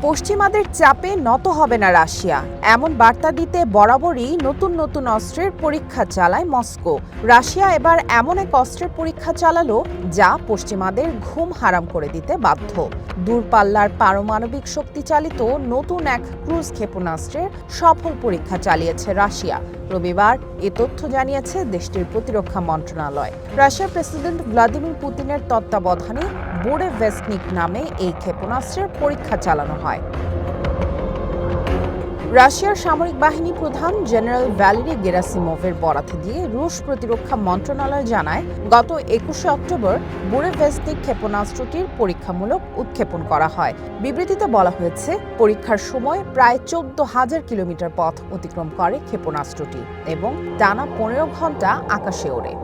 পশ্চিমাদের চাপে নত হবে না রাশিয়া, এমন বার্তা দিতে বরাবরই নতুন নতুন অস্ত্রের পরীক্ষা চালায় মস্কো। রাশিয়া এবার এমন এক অস্ত্রের পরীক্ষা চালালো যা পশ্চিমাদের ঘুম হারাম করে দিতে বাধ্য। দূরপাল্লার পারমাণবিক শক্তিচালিত নতুন এক ক্রুজ ক্ষেপণাস্ত্রের সফল পরীক্ষা চালিয়েছে রাশিয়া। রবিবার এ তথ্য জানিয়েছে দেশটির প্রতিরক্ষা মন্ত্রণালয়। রাশিয়ার প্রেসিডেন্ট ভ্লাদিমির পুতিনের তত্ত্বাবধানে বুরেভেস্টনিক নামে এই ক্ষেপণাস্ত্রের পরীক্ষা চালানো হয়। রাশিয়ার সামরিক বাহিনী প্রধান জেনারেল ভ্যালেরি গেরাসিমোভের বরাত দিয়ে রুশ প্রতিরক্ষা মন্ত্রণালয় জানায়, গত ২১শে অক্টোবর বুরেভেস্টনিক ক্ষেপণাস্ত্রটির পরীক্ষামূলক উৎক্ষেপণ করা হয়। বিবৃতিতে বলা হয়েছে, পরীক্ষার সময় প্রায় ১৪,০০০ কিলোমিটার পথ অতিক্রম করে ক্ষেপণাস্ত্রটি এবং টানা ১৫ ঘণ্টা আকাশে ওড়ে।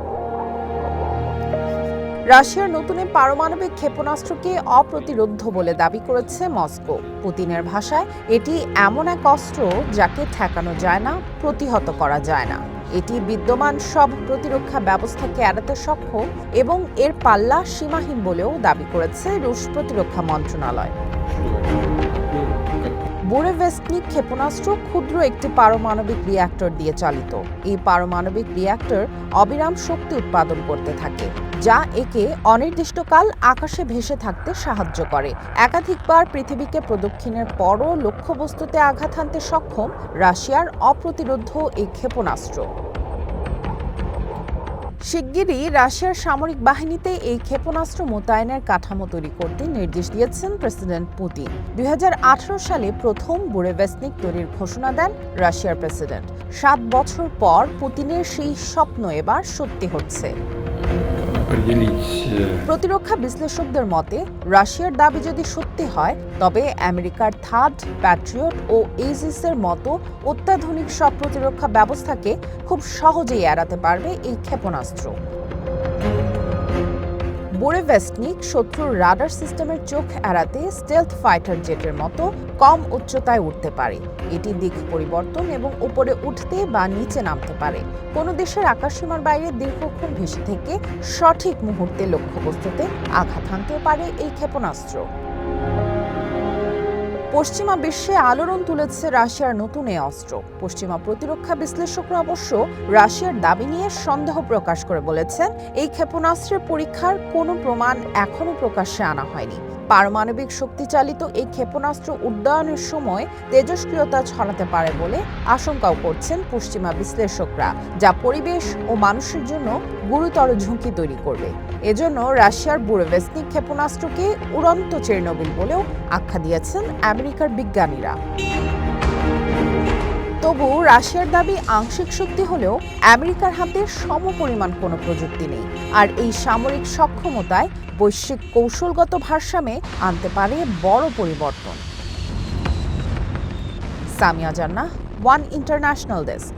রাশিয়ার নতুন পারমাণবিক ক্ষেপণাস্ত্রকে অপ্রতিরোধ্য বলে দাবি করেছে মস্কো। পুতিনের ভাষায়, এটি এমন এক অস্ত্র যাকে ঠেকানো যায় না, প্রতিহত করা যায় না। এটি বিদ্যমান সব প্রতিরক্ষা ব্যবস্থাকে এড়াতে সক্ষম এবং এর পাল্লা সীমাহীন বলেও দাবি করেছে রুশ প্রতিরক্ষা মন্ত্রণালয়। বুরেভেস্টনিক ক্ষেপণাস্ত্র ক্ষুদ্র একটি পারমাণবিক রিঅ্যাক্টর দিয়ে চালিত। এই পারমাণবিক রিঅ্যাক্টর অবিরাম শক্তি উৎপাদন করতে থাকে, যা একে অনির্দিষ্টকাল আকাশে ভেসে থাকতে সাহায্য করে। একাধিকবার পৃথিবীকে প্রদক্ষিণের পরও লক্ষ্যবস্তুতে আঘাত হানতে সক্ষম রাশিয়ার অপ্রতিরোধ্য এই ক্ষেপণাস্ত্র। শিগগিরই রাশিয়ার সামরিক বাহিনীতে এই ক্ষেপণাস্ত্র মোতায়েনের কাঠামো তৈরি করতে নির্দেশ দিয়েছেন প্রেসিডেন্ট পুতিন। ২০১৮ সালে প্রথম বুরেভেস্টনিক তৈরির ঘোষণা দেন রাশিয়ার প্রেসিডেন্ট। ৭ বছর পর পুতিনের সেই স্বপ্ন এবার সত্যি হচ্ছে। প্রতিরক্ষা বিশ্লেষকদের মতে, রাশিয়ার দাবি যদি সত্যি হয়, তবে আমেরিকার থাড, প্যাট্রিয়ট ও এইজিসের মতো অত্যাধুনিক সব প্রতিরক্ষা ব্যবস্থাকে খুব সহজেই এড়াতে পারবে এই ক্ষেপণাস্ত্র। বুরেভেস্টনিক শত্রুর রাডার সিস্টেমের চোখ এড়াতে স্টেলথ ফাইটার জেটের মতো কম উচ্চতায় উঠতে পারে। এটি দিক পরিবর্তন এবং উপরে উঠতে বা নিচে নামতে পারে। কোনো দেশের আকাশসীমার বাইরে দীর্ঘক্ষণ ভেসে থেকে সঠিক মুহূর্তে লক্ষ্যবস্তুতে আঘাত হানতে পারে এই ক্ষেপণাস্ত্র। পশ্চিমা বিশ্বে আলোড়ন তুলেছে রাশিয়ার নতুন এই অস্ত্র। পশ্চিমা প্রতিরক্ষা বিশ্লেষকরা অবশ্য রাশিয়ার দাবি নিয়ে সন্দেহ প্রকাশ করে বলেছেন, এই ক্ষেপণাস্ত্রের পরীক্ষার কোনো প্রমাণ এখনও প্রকাশ্যে আনা হয়নি। পারমাণবিক শক্তিচালিত এই ক্ষেপণাস্ত্র উড্ডয়নের সময় তেজস্ক্রিয়তা ছড়াতে পারে বলে আশঙ্কাও করছেন পশ্চিমা বিশ্লেষকরা, যা পরিবেশ ও মানুষের জন্য গুরুতর ঝুঁকি তৈরি করবে। এজন্য রাশিয়ার বুরেভেস্টনিক ক্ষেপণাস্ত্রকে উড়ন্ত চেরনোবিল বলেও আখ্যা দিয়েছেন আমেরিকার বিজ্ঞানীরা। তবু রাশিয়ার দাবি আংশিক সত্যি হলেও আমেরিকার হাতে সমপরিমাণ কোনো প্রযুক্তি নেই, আর এই সামরিক সক্ষমতায় বৈশ্বিক কৌশলগত ভারসাম্যে আনতে পারে বড় পরিবর্তন। সামিয়া জান্নাহ, ওয়ান ইন্টারন্যাশনাল ডেস্ক।